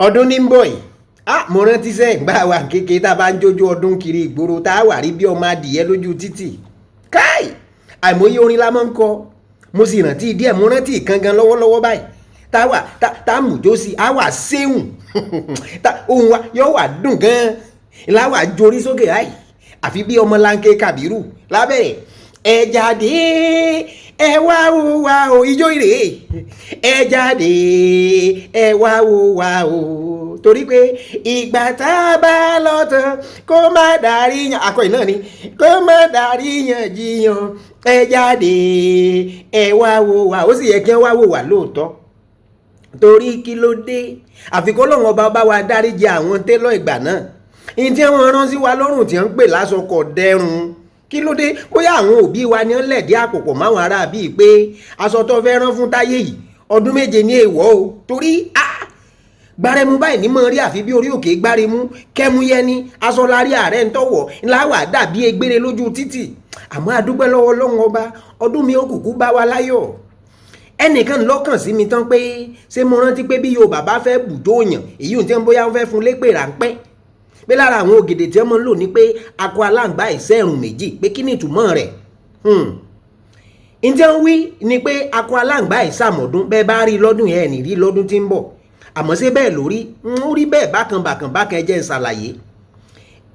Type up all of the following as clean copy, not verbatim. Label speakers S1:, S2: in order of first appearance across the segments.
S1: ọdún ní ń bọ̀ yìí mo rántí sẹ́yìn gbà wà kékeré tá a bá ń jójú ọdún kiri ìgboro tá a wà rí bí ọmọ adìyẹ lójú títì káì àìmọye orin la máa ń kọ mo sì rántí díẹ̀ mo rántí ìkangan lọ́wọ́lọ́wọ́ báyìí tá a mùjó sí a wà séhùn ohun wa yóò wà dùn gan-an láwà jorí sókè láì àfi bí ọmọ láńké kàbírù lábẹ́rẹ̀ ẹ jáde ẹ wá o ijó ìrè ẹ jáde ẹ wá o torí pé ìgbà tá a bá lọ tán kó má darí yan akọ̀yìn náà ni kó má darí yan jiyàn ẹ jáde ẹ wá ó sì yẹ kí wọ́n wá wò wá lóòótọ́ torí kí ló dé àfikún lọ́wọ́n bá wa dáríjì àwọn télọ̀ ìgbà náà ìyẹn tí wọ́n rán sí wa lọ́rùn tí wọ́n ń pè lásọkọ̀ dẹrùn kí ló dé bóyá àwọn òbí wa ni wọ́n lẹ̀dí àpòpọ̀ máwọn ará bíi pé aṣọ tó fẹ́ rán fún táyé yìí ọdún 7 ní èèwọ̀ o torí gbárẹ́mú báyìí ní mọ̀ rí àfi bí orí òkè gbárẹ́mú kẹ́mú yẹni aṣọ lárí ààrẹ ń tọ̀wọ̀ ńláwà dàbí egbére lójú títì àmọ́ adúpẹ́ lọ́wọ́ Ọlọ́run ọba ọdún mi ó kùkú bá wa láyọ̀ ẹnìkan lọ́kàn sí mi tán pé ṣé mo rántí pé bí Yorùbá bá fẹ́ bùjó yàn èyí ò tí ń bóyá ń fẹ́ fún lépè ráńpẹ́ pé lára àwọn ògèdè tí wọ́n mọ̀ ń lò ní pé akọ aláǹgbá ìṣẹ́rùn méjì pé kí ni ìtumọ̀ rẹ̀ ǹjẹ́ ń wí ni pé akọ aláǹgbá ìṣàmọ̀dún bẹ́ẹ̀ bá rí lọ́dún yẹn ní rí lọ́dún tí ń bọ̀ àmọ́ ṣé bẹ́ẹ̀ lórí ń rí bẹ́ẹ̀ bákan ẹjẹ́ ń ṣàlàyé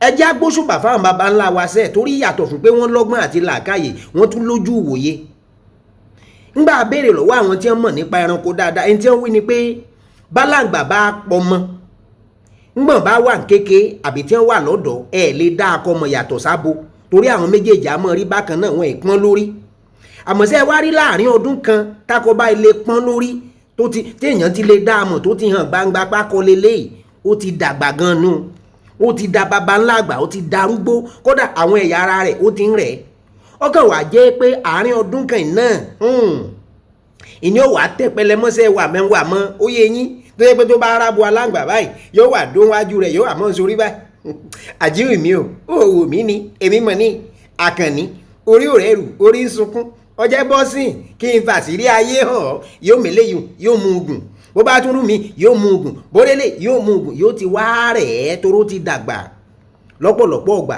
S1: ẹjẹ́ agbóṣùbà fáwọn baba ńlá wa sẹ́ẹ̀ torí yàtọ̀ fún pé wọ́n lọ́gbọ́n àti làákàyè wọ́n tún lójú ìwòye ńgbà béèrè lọ́wọ́ àwọn tí wọ́n mọ̀ nípa ẹranko dáadáa ẹni tí wọ́n wí ni pé bálàǹgbà bá pọmọ ńgbọ̀n bá wà kéke àbí tí wọ́n wà lọ́dọ̀ lè dá akọmọ yàtọ̀ sábo torí àwọn méjèèjì àmọ́ rí bákan náà wọ́n ìpọ́n lórí àmọ́ ṣé wá rí láàrin ọdún kan tákọ bá ilé pọ́n lórí téèyàn ti lè dá àmọ̀ tó ti hàn gbangba pákọ lélẹ́yìí ó ti dàgbà gan nù ó ti da baba ńlá àgbà ó ti darúgbó kódà àwọn ẹ̀yà ara rẹ̀ ó ti ń rẹ̀ ọkàn wà jẹ́ pé àárín ọdún kan náà ìní ò wá tẹ̀ pẹlẹmọ́sẹ̀ wà mẹ́wàá mọ́ ó yẹ yín tó yẹ pé tó bá arábu aláǹgbà báyìí yóò wà dún wájú rẹ̀ yóò wà mọ́ sórí báyìí àjíwì mi ò wò mí ni èmi mọ̀ ní àkànní orí òrẹ́ rù orí ń sunkún ọjẹ́ bọ́sìn kí n fàṣírí ayé hàn yóò mélé yóò mú ugùn bó bá tún rú mi yóò mú ugùn bórélé yóò mú ugùn yóò ti wá rẹ̀ ẹ́ toró ti dàgbà lọ́pọ̀lọpọ̀ ọgbà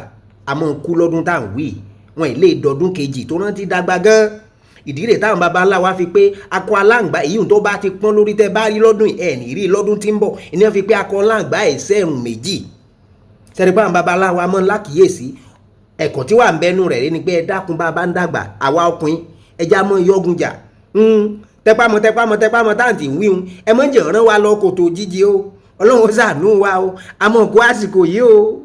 S1: àmọ́ kú lọ́dún tá à ń wí wọn ilé ìdọ̀dún kejì tó rántí dàgbà gan ìdí rẹ̀ táwọn baba ńlá wa fi pé akọ aláǹgbá èyí tó bá ti pọ́n lórí tẹ́ bá rí lọ́dún ẹ̀ ní rí lọ́dún tí ń bọ̀ ìní fi pé akọ aláǹgbá ìṣẹ́rùn méjì sẹ́ni báwọn baba ńlá wa mọ́ lákìyèsí ẹ̀kọ́ tí wà ń bẹ́nu rẹ̀ ni pé ẹ dákun bá ń dàgbà àwa ọkùnrin ẹja mọ́ yọ́gun jà tẹpámọ́ táǹtì ń wíhun ẹ mọ́ jẹ̀ rán wa lọ kòtò jíjí o Ọlọ́run ṣàánú wa o àmọ́ kó àsìkò yìí o.